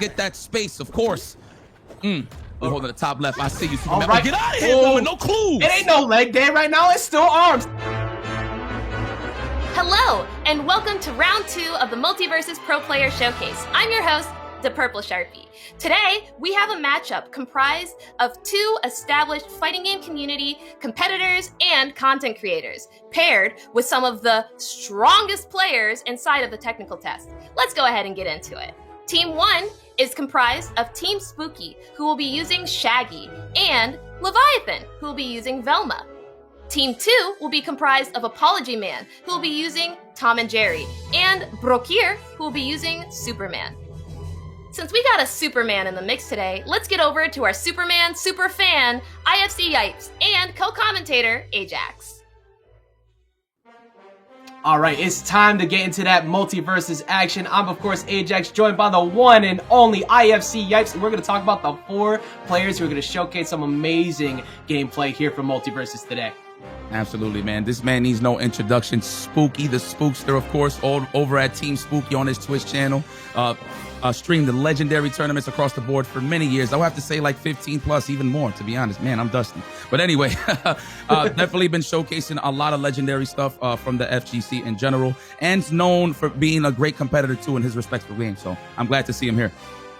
get that space, of course. We're holding the top left. I see you, Superman. Right. Oh, get out of here, Velma. No clues. It ain't no leg day right now. It's still arms. Hello, and welcome to round 2 of the MultiVersus Pro Player Showcase. I'm your host, the Purple Sharpie. Today, we have a matchup comprised of 2 established fighting game community competitors and content creators, paired with some of the strongest players inside of the technical test. Let's go ahead and get into it. Team 1 is comprised of Team Spooky, who will be using Shaggy, and Leviathan, who will be using Velma. Team 2 will be comprised of ApologyMan, who will be using Tom and Jerry, and Brokkr, who will be using Superman. Since we got a Superman in the mix today, let's get over to our Superman superfan, IFC Yipes, and co-commentator, Ajax. All right, it's time to get into that MultiVersus action. I'm, of course, Ajax, joined by the one and only IFC Yipes, and we're going to talk about the 4 players who are going to showcase some amazing gameplay here for MultiVersus today. Absolutely, man. This man needs no introduction. Spooky, the Spookster, of course, all over at Team Spooky on his Twitch channel. Streamed the legendary tournaments across the board for many years. I'll have to say like 15 plus, even more, to be honest. Man, I'm dusty. But anyway, definitely been showcasing a lot of legendary stuff from the FGC in general, and known for being a great competitor too in his respectful game. So I'm glad to see him here.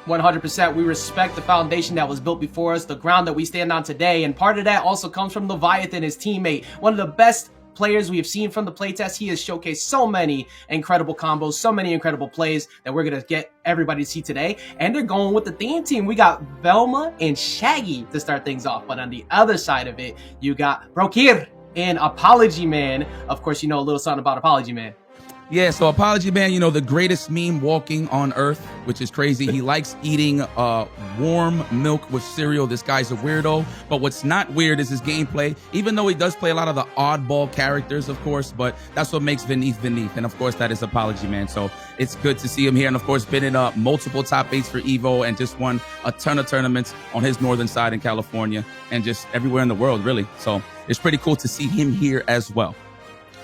100%. We respect the foundation that was built before us, the ground that we stand on today, and part of that also comes from Leviathan, his teammate. One of the best players we have seen from the playtest. He has showcased so many incredible combos, so many incredible plays that we're going to get everybody to see today. And they're going with the theme team. We got Velma and Shaggy to start things off. But on the other side of it, you got Brokkr and ApologyMan. Of course, you know a little something about ApologyMan. Yeah, so ApologyMan, you know, the greatest meme walking on Earth, which is crazy. He likes eating warm milk with cereal. This guy's a weirdo. But what's not weird is his gameplay, even though he does play a lot of the oddball characters, of course, but that's what makes Beneath. And of course, that is ApologyMan. So it's good to see him here. And of course, been in multiple top 8s for Evo and just won a ton of tournaments on his northern side in California and just everywhere in the world, really. So it's pretty cool to see him here as well.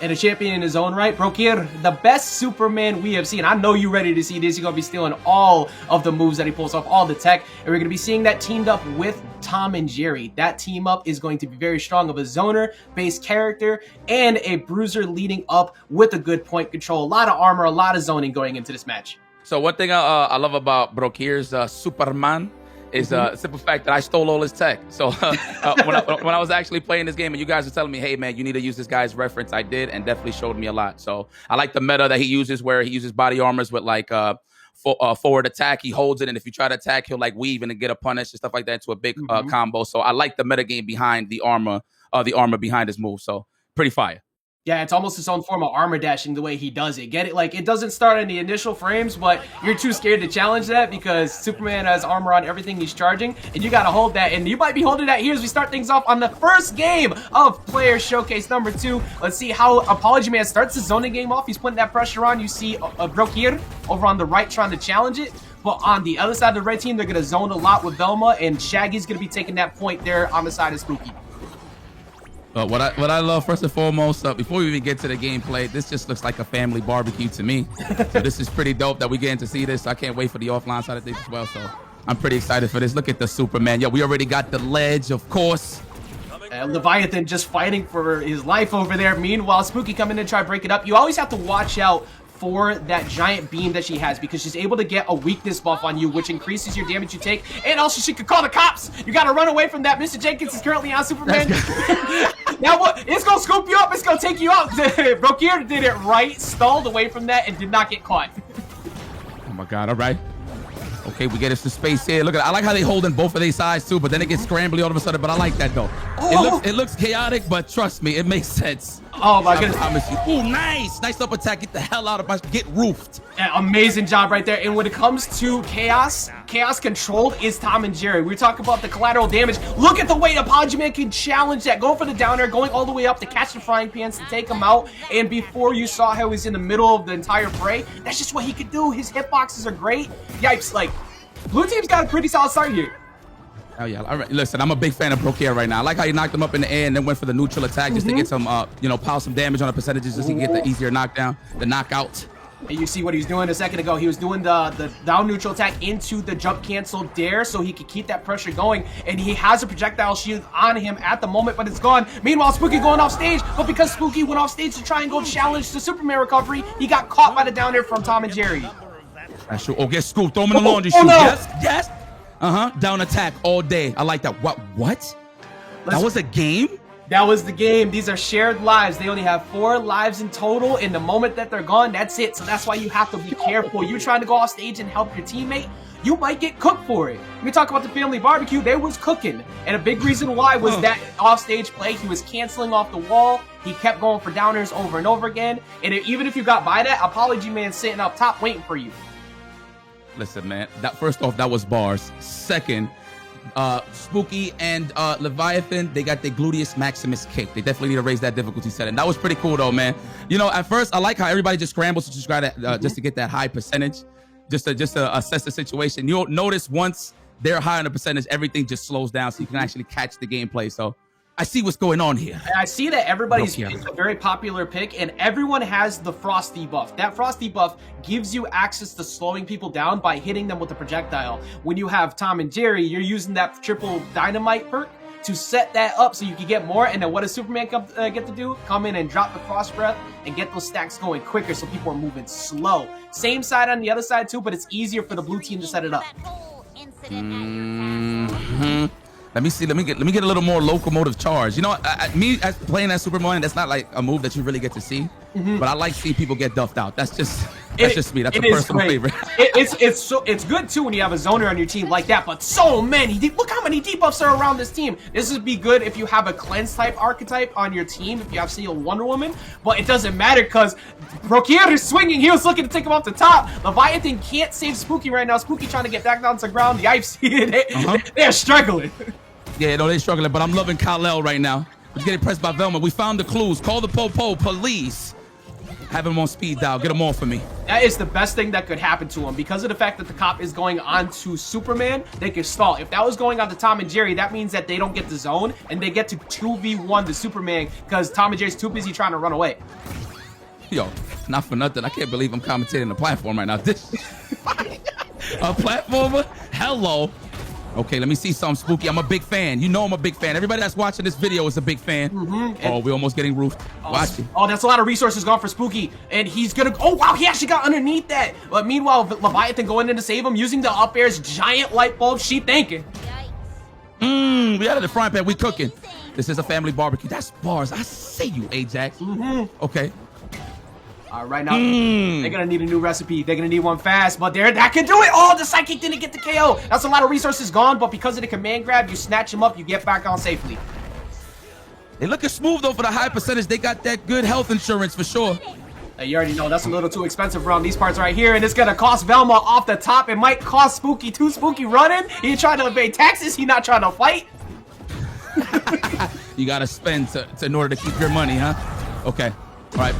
And a champion in his own right, Brokkr, the best Superman we have seen. I know you're ready to see this. You're going to be stealing all of the moves that he pulls off, all the tech. And we're going to be seeing that teamed up with Tom and Jerry. That team up is going to be very strong of a zoner-based character and a bruiser leading up with a good point control. A lot of armor, a lot of zoning going into this match. So one thing I love about Brokkr's Superman is the simple fact that I stole all his tech. So when I was actually playing this game and you guys were telling me, hey, man, you need to use this guy's reference, I did, and definitely showed me a lot. So I like the meta that he uses where he uses body armors with like forward attack. He holds it, and if you try to attack, he'll like weave and get a punish and stuff like that into a big combo. So I like the meta game behind the armor behind his move. So pretty fire. Yeah, it's almost its own form of armor dashing the way he does it. Get it? Like, it doesn't start in the initial frames, but you're too scared to challenge that because Superman has armor on everything he's charging, and you gotta hold that, and you might be holding that here as we start things off on the first game of Player Showcase number 2. Let's see how ApologyMan starts the zoning game off. He's putting that pressure on. You see Brokkr over on the right trying to challenge it, but on the other side of the red team, they're gonna zone a lot with Velma, and Shaggy's gonna be taking that point there on the side of Spooky. What I love, first and foremost, before we even get to the gameplay, this just looks like a family barbecue to me. So this is pretty dope that we getting to see this. I can't wait for the offline side of things as well. So I'm pretty excited for this. Look at the Superman. Yo, we already got the ledge, of course. Leviathan just fighting for his life over there. Meanwhile, Spooky coming in and try to break it up. You always have to watch out for that giant beam that she has because she's able to get a weakness buff on you, which increases your damage you take, and also she could call the cops. You gotta run away from that. Mr. Jenkins is currently on Superman. Now what? It's gonna scoop you up. It's gonna take you out. Brokkr did it right, stalled away from that, and did not get caught. Oh my God! All right. Okay, we get us to space here. Look at I like how they holding both of their sides too, but then it gets scrambly all of a sudden. But I like that though. Oh. It looks chaotic, but trust me, it makes sense. Oh my goodness. I promise you. Ooh, nice up attack. Get the hell out of my, get roofed. Yeah, amazing job right there. And when it comes to chaos controlled is Tom and Jerry. We were talking about the collateral damage. Look at the way ApologyMan can challenge that. Going for the down air, going all the way up to catch the frying pans to take him out. And before you saw how he's in the middle of the entire fray, that's just what he could do. His hitboxes are great. Yipes, like, blue team's got a pretty solid start here. Oh yeah, all right. Listen, I'm a big fan of Brokkr right now. I like how he knocked him up in the air and then went for the neutral attack just to get some, pile some damage on the percentages just to get the easier knockdown, the knockout. And you see what he was doing a second ago. He was doing the down neutral attack into the jump cancel dare so he could keep that pressure going. And he has a projectile shield on him at the moment, but it's gone. Meanwhile, Spooky going off stage, but because Spooky went off stage to try and go challenge the Superman recovery, he got caught by the down air from Tom and Jerry. That's true. Oh, get scooped. Throw him in the laundry chute. No. Yes, yes. Down attack all day. I like that. What? That was a game? That was the game. These are shared lives. They only have 4 lives in total. In the moment that they're gone, that's it. So that's why you have to be careful. You're trying to go off stage and help your teammate, you might get cooked for it. When we talk about the family barbecue, they was cooking. And a big reason why was that off-stage play. He was canceling off the wall. He kept going for downers over and over again. And even if you got by that, ApologyMan sitting up top waiting for you. Listen, man. First off, that was bars. Second, Spooky and Leviathan, they got their gluteus maximus kick. They definitely need to raise that difficulty setting. That was pretty cool though, man. You know, at first I like how everybody just scrambles to just try to just to get that high percentage, just to assess the situation. You'll notice once they're high on the percentage, everything just slows down so you can actually catch the gameplay. So I see what's going on here. I see that everybody's it's a very popular pick, and everyone has the Frost debuff. That Frost debuff gives you access to slowing people down by hitting them with a projectile. When you have Tom and Jerry, you're using that triple dynamite perk to set that up so you can get more. And then what does Superman get to do? Come in and drop the Frost breath and get those stacks going quicker so people are moving slow. Same side on the other side too, but it's easier for the blue team to set it up. Let me see. Let me get a little more locomotive charge. You know, me as playing as Superman, that's not like a move that you really get to see. But I like seeing people get duffed out. That's just me. That's a personal favorite. It's good too when you have a zoner on your team like that. But so many. Look how many debuffs are around this team. This would be good if you have a cleanse type archetype on your team. If you have, say, a Wonder Woman, but it doesn't matter because Brokkr is swinging. He was looking to take him off the top. Leviathan can't save Spooky right now. Spooky trying to get back down to the ground. The Yipes, they're struggling. Yeah, no, they're struggling, but I'm loving Kal-El right now. He's getting pressed by Velma. We found the clues. Call the po-po police. Have him on speed dial. Get him off for me. That is the best thing that could happen to him. Because of the fact that the cop is going on to Superman, they can stall. If that was going on to Tom and Jerry, that means that they don't get the zone, and they get to 2v1 the Superman because Tom and Jerry's too busy trying to run away. Yo, not for nothing. I can't believe I'm commentating the platform right now. This a platformer? Hello. Okay, let me see something Spooky. I'm a big fan. You know I'm a big fan. Everybody that's watching this video is a big fan. Oh, we're almost getting roofed. Watch it. Oh, that's a lot of resources gone for Spooky. And he's gonna... Oh, wow, he actually got underneath that. But meanwhile, Leviathan going in to save him using the up air's giant light bulb. She thinking. We out of the frying pan. We cooking. This is a family barbecue. That's bars. I see you, Ajax. Okay. Right now, they're gonna need a new recipe. They're gonna need one fast, but that can do it. Oh, the psychic didn't get the KO. That's a lot of resources gone, but because of the command grab, you snatch him up, you get back on safely. They looking smooth though for the high percentage. They got that good health insurance for sure. You already know that's a little too expensive around these parts right here, and it's gonna cost Velma off the top. It might cost Spooky too. Spooky running. He trying to evade taxes. He not trying to fight. You gotta spend in order to keep your money, huh? Okay. All right.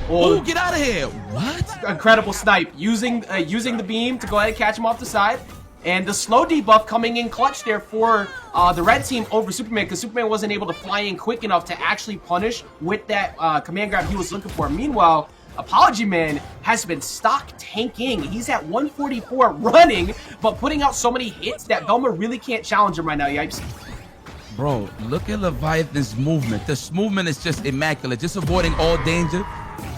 Oh, get out of here. What? Incredible snipe. Using the beam to go ahead and catch him off the side. And the slow debuff coming in clutch there for the red team over Superman because Superman wasn't able to fly in quick enough to actually punish with that command grab he was looking for. Meanwhile, ApologyMan has been stock tanking. He's at 144 running, but putting out so many hits that Velma really can't challenge him right now, Yipes. Bro, look at Leviathan's movement. This movement is just immaculate. Just avoiding all danger.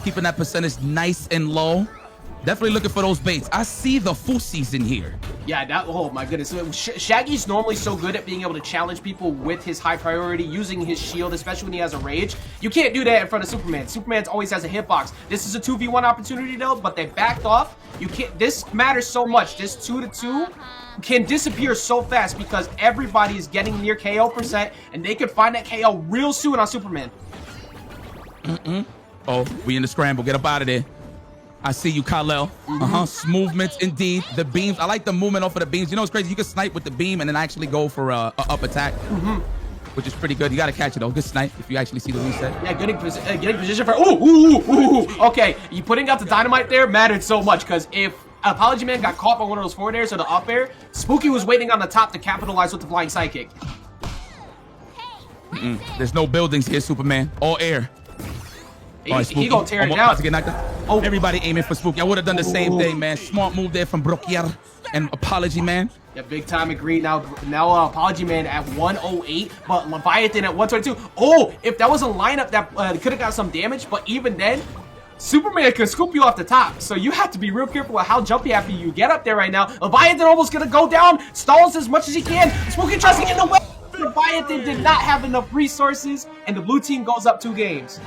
Keeping that percentage nice and low. Definitely looking for those baits. I see the fusies in here. Yeah, oh my goodness. Shaggy's normally so good at being able to challenge people with his high priority, using his shield, especially when he has a rage. You can't do that in front of Superman. Superman always has a hitbox. This is a 2v1 opportunity though, but they backed off. You can't. This matters so much. This 2-2 can disappear so fast because everybody is getting near KO %, and they could find that KO real soon on Superman. Oh, we in the scramble. Get up out of there. I see you, Kal-El. Movements indeed. The beams. I like the movement off of the beams. You know what's crazy? You can snipe with the beam and then actually go for a up attack, which is pretty good. You got to catch it though. Good snipe if you actually see the reset. Yeah, getting position for. Okay, you putting out the dynamite there mattered so much because if ApologyMan got caught by one of those forward airs or the up air, Spooky was waiting on the top to capitalize with the flying sidekick. There's no buildings here, Superman. All air. He gonna tear it down. To get knocked out. Oh. Everybody aiming for Spooky. I would have done the same thing, man. Smart move there from Brokkr and ApologyMan. Yeah, big time agree. Now ApologyMan at 108, but Leviathan at 122. Oh, if that was a lineup that could have got some damage, but even then, Superman can scoop you off the top. So you have to be real careful with how jumpy after you get up there right now. Leviathan almost gonna go down, stalls as much as he can. Spooky tries to get in the way. Leviathan did not have enough resources, and the blue team goes up 2 games.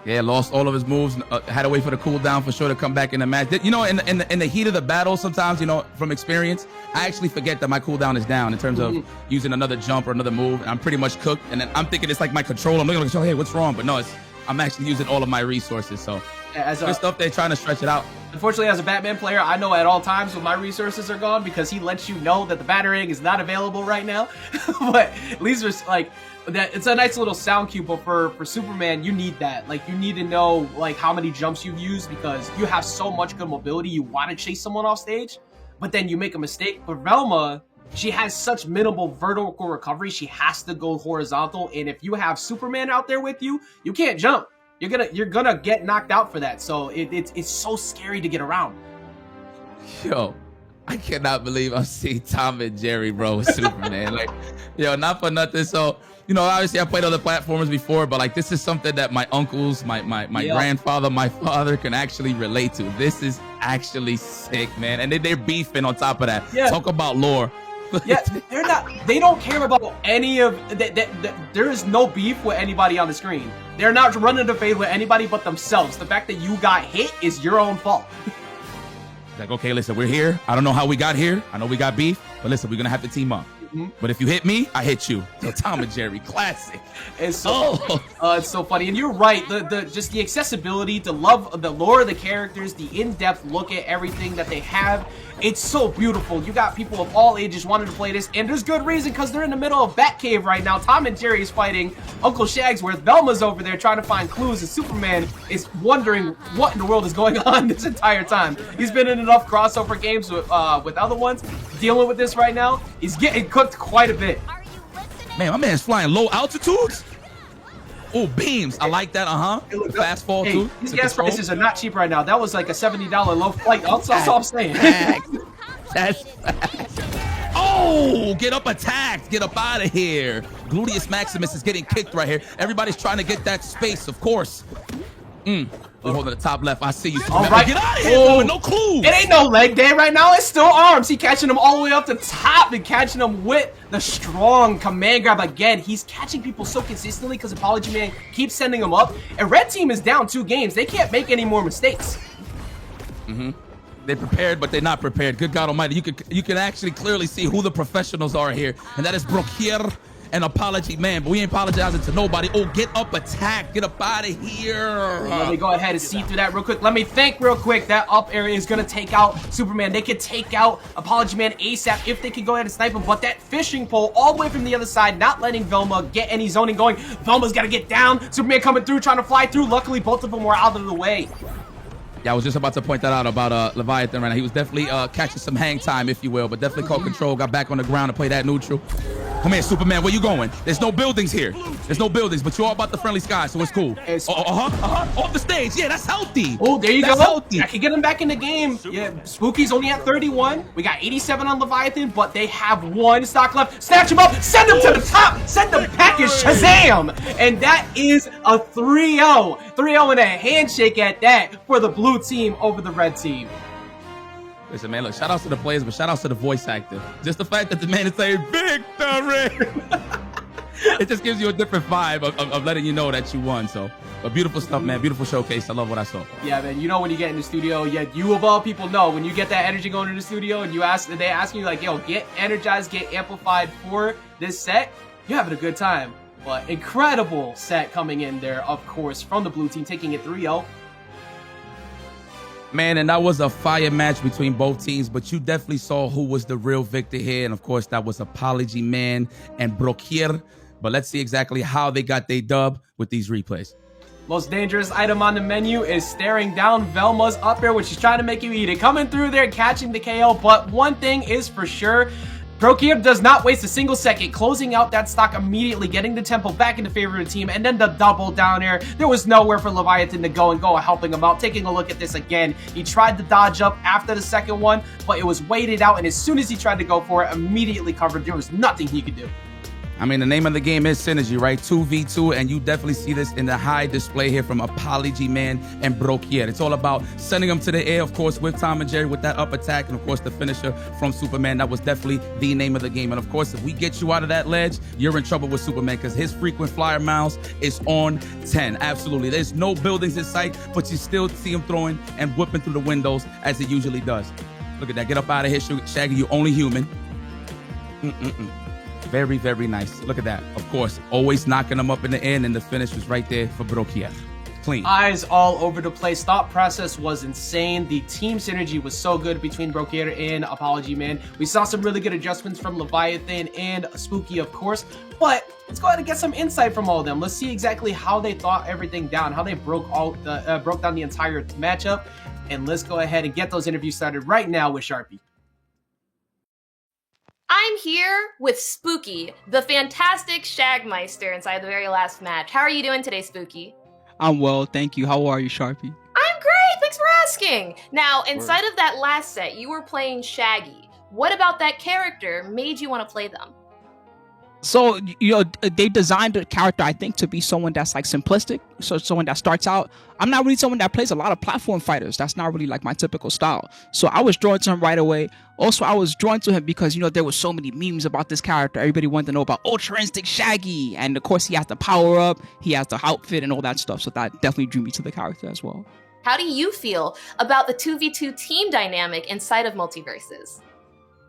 Yeah, lost all of his moves. Had to wait for the cooldown for sure to come back in the match. You know, in the heat of the battle, sometimes, you know, from experience, I actually forget that my cooldown is down in terms of using another jump or another move. And I'm pretty much cooked, and then I'm thinking it's like my control. I'm looking at the control, hey, what's wrong? But no, I'm actually using all of my resources. So good stuff. They're trying to stretch it out. Unfortunately, as a Batman player, I know at all times when my resources are gone because he lets you know that the battering is not available right now. But at least there's like that. It's a nice little sound cue, but for Superman, you need that. Like, you need to know like how many jumps you've used because you have so much good mobility. You want to chase someone off stage, but then you make a mistake. But Velma, she has such minimal vertical recovery. She has to go horizontal, and if you have Superman out there with you, you can't jump. You're gonna get knocked out for that. So it's so scary to get around. Yo, I cannot believe I'm seeing Tom and Jerry, bro, with Superman. Like, yo, not for nothing. So, you know, obviously I played other platforms before, but like this is something that my uncles, my grandfather, my father can actually relate to. This is actually sick, man. And they're beefing on top of that. Yeah. Talk about lore. Yeah, they don't care about any of there is no beef with anybody on the screen. They're not running the fade with anybody but themselves. The fact that you got hit is your own fault. Like, okay, listen, we're here. I don't know how we got here. I know we got beef, but listen, we're gonna have to team up. But if you hit me, I hit you. So Tom and Jerry, classic. It's so funny, and you're right. Just the accessibility, the love, the lore of the characters, the in-depth look at everything that they have. It's so beautiful. You got people of all ages wanting to play this, and there's good reason because they're in the middle of Batcave right now. Tom and Jerry is fighting Uncle Shagsworth. Velma's over there trying to find clues, and Superman is wondering what in the world is going on this entire time. He's been in enough crossover games with other ones, dealing with this right now. He's getting cooked quite a bit. Man, my man's flying low altitudes. Oh, beams. I like that. The fast fall too. These gas prices are not cheap right now. That was like a $70 low flight. That's all I'm saying. That's facts. Oh, get up attacked. Get up out of here. Gluteus Maximus is getting kicked right here. Everybody's trying to get that space, of course. We're holding the top left. I see you. All right. Get out of here, with no clues. It ain't no leg day right now. It's still arms. He catching him all the way up the top and catching him with the strong command grab again. He's catching people so consistently because ApologyMan keeps sending him up. And red team is down 2 games. They can't make any more mistakes. They're prepared, but they're not prepared. Good God Almighty, you can actually clearly see who the professionals are here, and that is Brokkr and ApologyMan. But we ain't apologizing to nobody. Oh, get up, attack, get up out of here. Let me go ahead and see through that real quick. Let me think real quick. That up area is gonna take out Superman. They could take out ApologyMan ASAP if they could go ahead and snipe him. But that fishing pole all the way from the other side, not letting Velma get any zoning going. Velma's gotta get down. Superman coming through, trying to fly through. Luckily, both of them were out of the way. Yeah, I was just about to point that out about Leviathan right now. He was definitely catching some hang time, if you will, but definitely caught control, got back on the ground to play that neutral. Come here, Superman, where you going? There's no buildings here. There's no buildings, but you're all about the friendly skies, so it's cool. Off the stage. Yeah, that's healthy. Oh, there you that's go. Healthy. I can get him back in the game. Yeah, Spooky's only at 31. We got 87 on Leviathan, but they have 1 stock left. Snatch him up. Send him to the top. Send the package. Shazam! And that is a 3-0. 3-0 and a handshake at that for the blue team over the red team. Listen, man, look, shout outs to the players, but shout outs to the voice actor. Just the fact that the man is saying victory. It just gives you a different vibe of letting you know that you won. So, but beautiful stuff, man. Beautiful showcase. I love what I saw. Yeah, man. You know when you get in the studio, you of all people know when you get that energy going in the studio and they ask you like, yo, get energized, get amplified for this set, you're having a good time. But incredible set coming in there, of course, from the blue team, taking it 3-0. Man, and that was a fire match between both teams, but you definitely saw who was the real victor here. And of course, that was ApologyMan and Brokkr. But let's see exactly how they got their dub with these replays. Most dangerous item on the menu is staring down Velma's up air, which is trying to make you eat it. Coming through there, catching the KO. But one thing is for sure, Brokkr does not waste a single second, closing out that stock immediately, getting the tempo back into favor of the team, and then the double down air. There was nowhere for Leviathan to go helping him out. Taking a look at this again, he tried to dodge up after the second one, but it was waited out, and as soon as he tried to go for it, immediately covered. There was nothing he could do. I mean, the name of the game is synergy, right? 2v2, and you definitely see this in the high display here from ApologyMan and Brokkr. It's all about sending them to the air, of course, with Tom and Jerry, with that up attack, and of course, the finisher from Superman. That was definitely the name of the game. And of course, if we get you out of that ledge, you're in trouble with Superman, because his frequent flyer miles is on 10. Absolutely. There's no buildings in sight, but you still see him throwing and whipping through the windows as he usually does. Look at that. Get up out of here, Shaggy. You only human. Very, very nice. Look at that. Of course, always knocking them up in the end, and the finish was right there for Brokkr. Clean. Eyes all over the place. Thought process was insane. The team synergy was so good between Brokkr and ApologyMan. We saw some really good adjustments from Leviathan and Spooky, of course. But let's go ahead and get some insight from all of them. Let's see exactly how they thought everything down, how they broke down the entire matchup. And let's go ahead and get those interviews started right now with Sharpie. I'm here with Spooky, the fantastic Shagmeister inside the very last match. How are you doing today, Spooky? I'm well, thank you. How are you, Sharpie? I'm great, thanks for asking. Now, inside of that last set, you were playing Shaggy. What about that character made you want to play them? So, they designed the character, I think, to be someone that's like simplistic. So someone that starts out. I'm not really someone that plays a lot of platform fighters. That's not really like my typical style. So I was drawn to him right away. Also, I was drawn to him because, there were so many memes about this character. Everybody wanted to know about Ultra Instinct Shaggy. And of course, he has the power up, he has the outfit and all that stuff. So that definitely drew me to the character as well. How do you feel about the 2v2 team dynamic inside of Multiverses?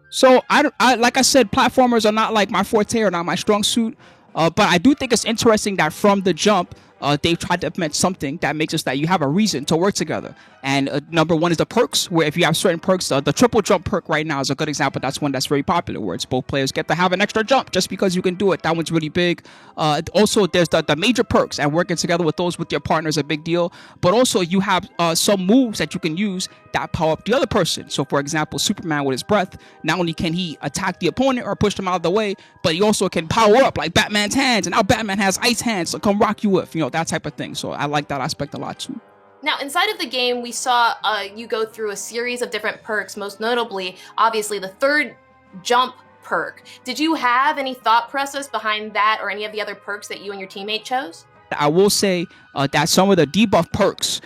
So I like I said, platformers are not like my forte or not my strong suit. But I do think it's interesting that from the jump, they've tried to implement something that makes us that you have a reason to work together. And number one is the perks, where if you have certain perks, the triple jump perk right now is a good example. That's one that's very popular, where it's both players get to have an extra jump just because you can do it. That one's really big. Also, there's the major perks, and working together with those with your partner is a big deal. But also, you have some moves that you can use that power up the other person. So, for example, Superman with his breath, not only can he attack the opponent or push them out of the way, but he also can power up like Batman's hands. And now Batman has ice hands to come rock you with, that type of thing. So I like that aspect a lot too. Now, inside of the game, we saw you go through a series of different perks, most notably, obviously, the third jump perk. Did you have any thought process behind that or any of the other perks that you and your teammate chose? I will say that some of the debuff perks,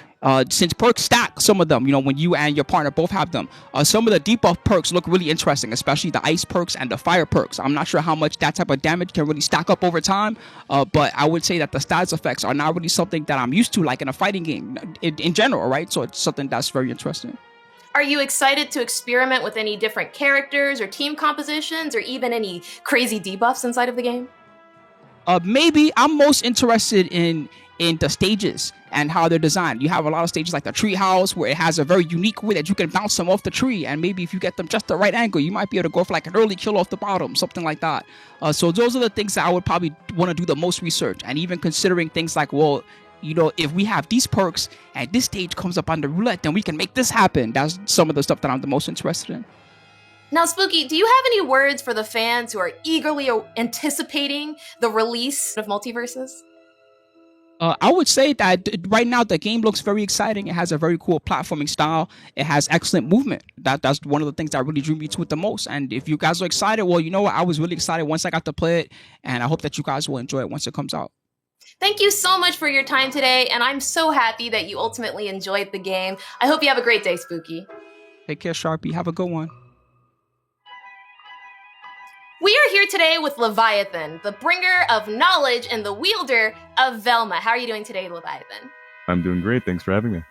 since perks stack some of them, when you and your partner both have them, some of the debuff perks look really interesting, especially the ice perks and the fire perks. I'm not sure how much that type of damage can really stack up over time, but I would say that the status effects are not really something that I'm used to, like in a fighting game in general, right? So it's something that's very interesting. Are you excited to experiment with any different characters or team compositions or even any crazy debuffs inside of the game? Maybe I'm most interested in the stages and how they're designed. You have a lot of stages like the tree house, where it has a very unique way that you can bounce them off the tree, and maybe if you get them just the right angle, you might be able to go for like an early kill off the bottom, something like that. So those are the things that I would probably want to do the most research, and even considering things like, well, if we have these perks and this stage comes up on the roulette, then we can make this happen. That's some of the stuff that I'm the most interested in. Now, Spooky, do you have any words for the fans who are eagerly anticipating the release of Multiverses? I would say that right now the game looks very exciting. It has a very cool platforming style. It has excellent movement. That's one of the things that really drew me to it the most. And if you guys are excited, well, you know what? I was really excited once I got to play it, and I hope that you guys will enjoy it once it comes out. Thank you so much for your time today, and I'm so happy that you ultimately enjoyed the game. I hope you have a great day, Spooky. Take care, Sharpie. Have a good one. We are here today with Leviathan, the bringer of knowledge and the wielder of Velma. How are you doing today, Leviathan? I'm doing great. Thanks for having me.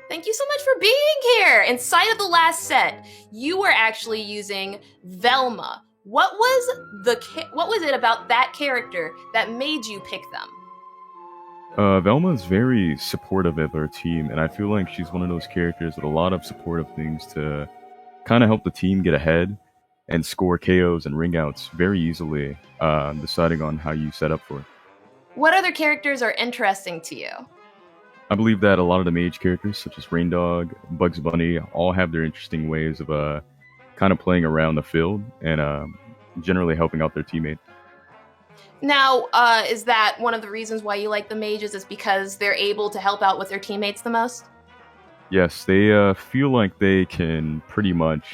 Thank you so much for being here. Inside of the last set, you were actually using Velma. What was it about that character that made you pick them? Velma is very supportive of her team, and I feel like she's one of those characters with a lot of supportive things to kind of help the team get ahead and score KOs and ring outs very easily, deciding on how you set up for it. What other characters are interesting to you? I believe that a lot of the mage characters, such as Raindog, Bugs Bunny, all have their interesting ways of kind of playing around the field and generally helping out their teammate. Now, is that one of the reasons why you like the mages, is because they're able to help out with their teammates the most? Yes, they feel like they can pretty much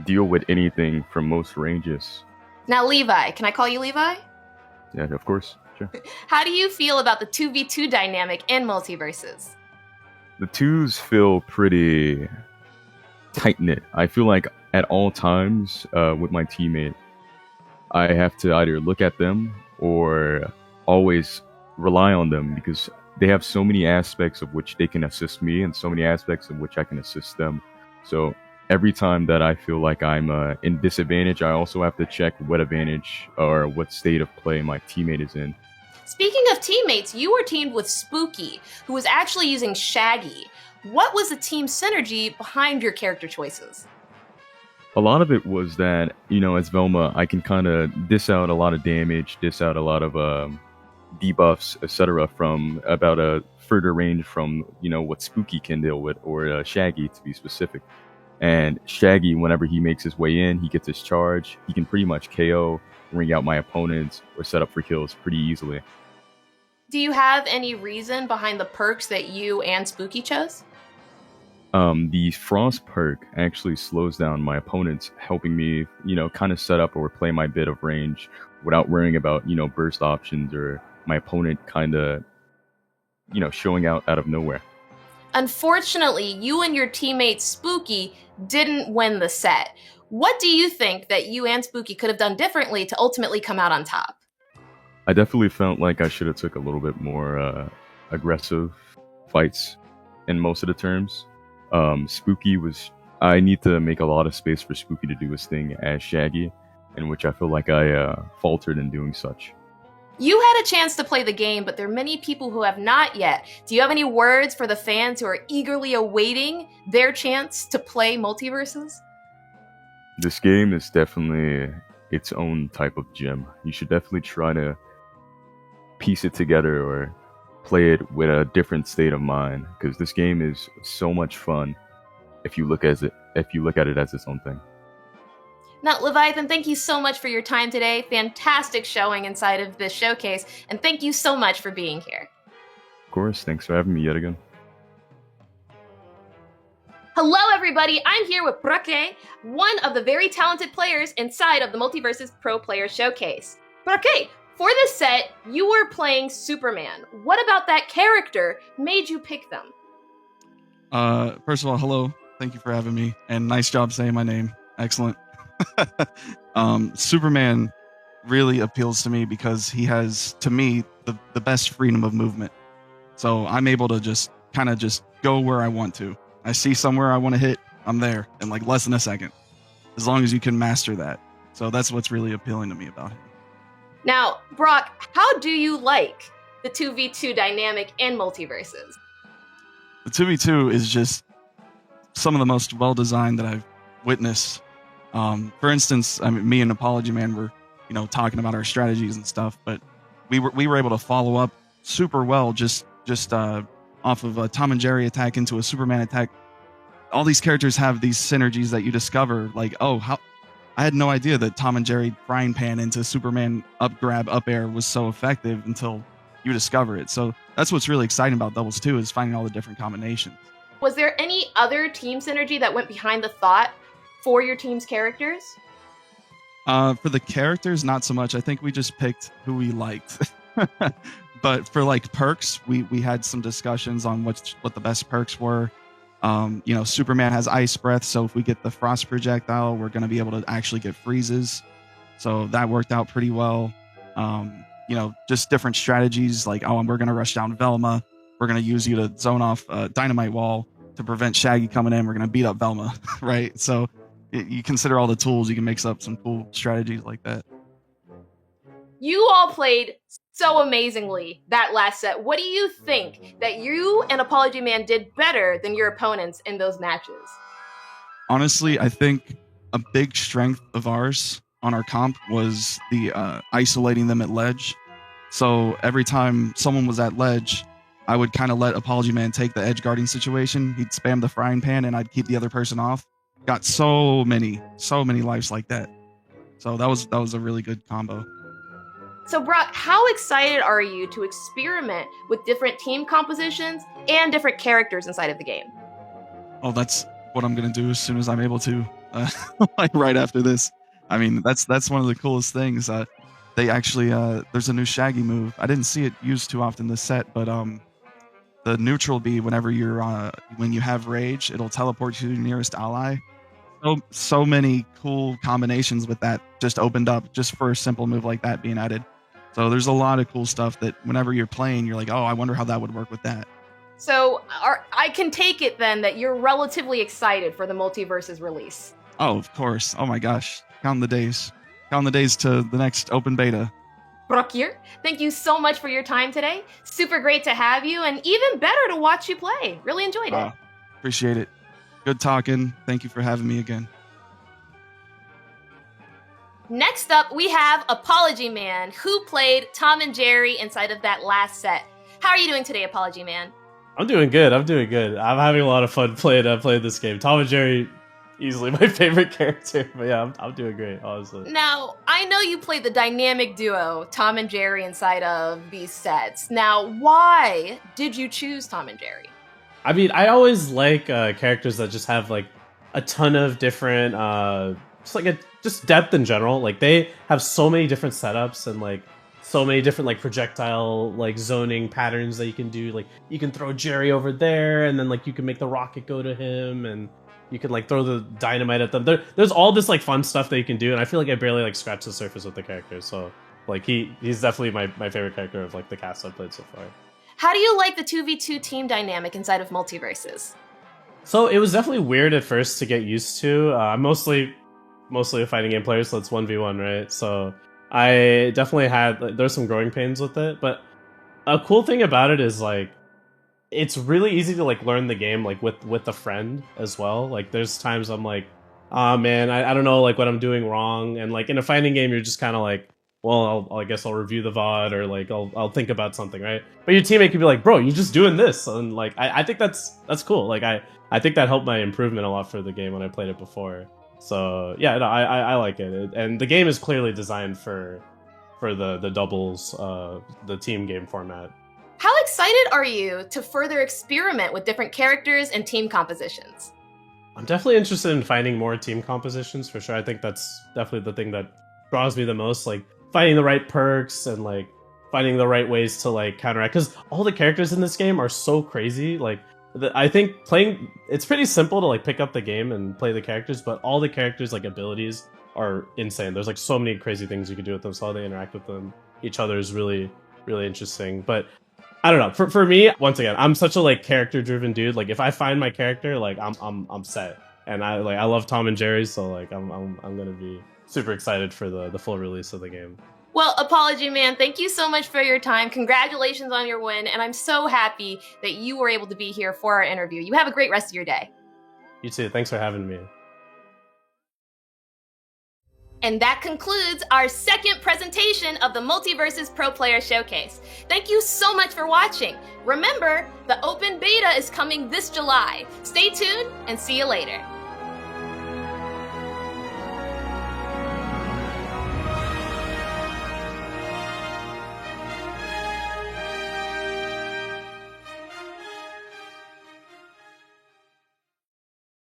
deal with anything from most ranges. Now, Levi, can I call you Levi? Yeah, of course. Sure. How do you feel about the 2v2 dynamic in Multiverses? The twos feel pretty tight-knit. I feel like at all times with my teammate, I have to either look at them or always rely on them, because they have so many aspects of which they can assist me and so many aspects of which I can assist them. So every time that I feel like I'm in disadvantage, I also have to check what advantage or what state of play my teammate is in. Speaking of teammates, you were teamed with Spooky, who was actually using Shaggy. What was the team synergy behind your character choices? A lot of it was that, as Velma, I can kind of dish out a lot of damage, dish out a lot of debuffs, etc. from about a further range from, what Spooky can deal with, or Shaggy to be specific. And Shaggy, whenever he makes his way in, he gets his charge. He can pretty much KO, ring out my opponents, or set up for kills pretty easily. Do you have any reason behind the perks that you and Spooky chose? The Frost perk actually slows down my opponents, helping me, kind of set up or play my bit of range without worrying about, burst options or my opponent kind of, showing out of nowhere. Unfortunately, you and your teammate Spooky didn't win the set. What do you think that you and Spooky could have done differently to ultimately come out on top? I definitely felt like I should have took a little bit more aggressive fights in most of the terms. I need to make a lot of space for Spooky to do his thing as Shaggy, in which I feel like I faltered in doing such. You had a chance to play the game, but there are many people who have not yet. Do you have any words for the fans who are eagerly awaiting their chance to play Multiverses? This game is definitely its own type of gem. You should definitely try to piece it together or play it with a different state of mind, because this game is so much fun if you look at it as its own thing. Now, Leviathan, thank you so much for your time today. Fantastic showing inside of this showcase, and thank you so much for being here. Of course, thanks for having me yet again. Hello, everybody. I'm here with Brokkr, one of the very talented players inside of the Multiverses Pro Player Showcase. Brokkr, for this set, you were playing Superman. What about that character made you pick them? First of all, hello. Thank you for having me, and nice job saying my name. Excellent. Superman really appeals to me because he has, to me, the best freedom of movement. So I'm able to just go where I want to. I see somewhere I want to hit, I'm there in like less than a second, as long as you can master that. So that's what's really appealing to me about him. Now, Brock, how do you like the 2v2 dynamic in Multiverses? The 2v2 is just some of the most well-designed that I've witnessed. For instance, me and ApologyMan were, talking about our strategies and stuff, but we were able to follow up super well just off of a Tom and Jerry attack into a Superman attack. All these characters have these synergies that you discover, like, I had no idea that Tom and Jerry frying pan into Superman up grab up air was so effective until you discover it. So that's what's really exciting about Doubles 2 is finding all the different combinations. Was there any other team synergy that went behind the thought for your team's characters? For the characters, not so much. I think we just picked who we liked. But for like perks, we had some discussions on what the best perks were. Superman has ice breath, so if we get the frost projectile, we're going to be able to actually get freezes. So that worked out pretty well. Just different strategies like, we're going to rush down Velma. We're going to use you to zone off Dynamite Wall to prevent Shaggy coming in. We're going to beat up Velma, right? So you consider all the tools, you can mix up some cool strategies like that. You all played so amazingly that last set. What do you think that you and ApologyMan did better than your opponents in those matches? Honestly, I think a big strength of ours on our comp was the isolating them at ledge. So every time someone was at ledge, I would kind of let ApologyMan take the edge guarding situation. He'd spam the frying pan and I'd keep the other person off. Got so many lives like that. So that was a really good combo. So, Brock, how excited are you to experiment with different team compositions and different characters inside of the game? Oh, that's what I'm gonna do as soon as I'm able to, like right after this. I mean, that's one of the coolest things. They actually there's a new Shaggy move. I didn't see it used too often this set, but the neutral B, whenever you're when you have rage, it'll teleport you to the nearest ally. So many cool combinations with that just opened up just for a simple move like that being added. So there's a lot of cool stuff that whenever you're playing, you're like, oh, I wonder how that would work with that. So I can take it then that you're relatively excited for the Multiverse's release. Oh, of course. Oh my gosh. Counting the days. Counting the days to the next open beta. Brokkr, thank you so much for your time today. Super great to have you, and even better to watch you play. Really enjoyed it. Appreciate it. Good talking. Thank you for having me again. Next up, we have ApologyMan, who played Tom and Jerry inside of that last set. How are you doing today, ApologyMan? I'm doing good. I'm having a lot of fun playing this game. Tom and Jerry, easily my favorite character. But yeah, I'm doing great, honestly. Now, I know you played the dynamic duo, Tom and Jerry, inside of these sets. Now, why did you choose Tom and Jerry? I mean, I always like characters that just have like a ton of different, just depth in general. Like they have so many different setups and like so many different like projectile like zoning patterns that you can do. Like you can throw Jerry over there, and then like you can make the rocket go to him, and you can like throw the dynamite at them. There's all this like fun stuff that you can do, and I feel like I barely like scratched the surface with the characters. So like he's definitely my favorite character of like the cast I've played so far. How do you like the 2v2 team dynamic inside of MultiVersus? So it was definitely weird at first to get used to. I'm mostly a fighting game player, so it's 1v1, right? So I definitely had there's some growing pains with it, but a cool thing about it is like it's really easy to like learn the game like with a friend as well. Like there's times I'm like, oh man, I don't know like what I'm doing wrong, and like in a fighting game you're just kind of like, well, I guess I'll review the VOD, or like I'll think about something, right? But your teammate could be like, bro, you're just doing this, and like I think that's cool. Like I think that helped my improvement a lot for the game when I played it before. So yeah, no, I like it, and the game is clearly designed for the doubles, the team game format. How excited are you to further experiment with different characters and team compositions? I'm definitely interested in finding more team compositions for sure. I think that's definitely the thing that draws me the most, like finding the right perks and like finding the right ways to like counteract, because all the characters in this game are so crazy. Like I think it's pretty simple to like pick up the game and play the characters, but all the characters like abilities are insane. There's like so many crazy things you can do with them, so how they interact with each other is really, really interesting. But I don't know, for me, once again, I'm such a like character driven dude. Like if I find my character, like I'm set, and I love Tom and Jerry, so like I'm gonna be super excited for the full release of the game. Well, ApologyMan, thank you so much for your time. Congratulations on your win, and I'm so happy that you were able to be here for our interview. You have a great rest of your day. You too. Thanks for having me. And that concludes our second presentation of the MultiVersus Pro Player Showcase. Thank you so much for watching. Remember, the open beta is coming this July. Stay tuned and see you later.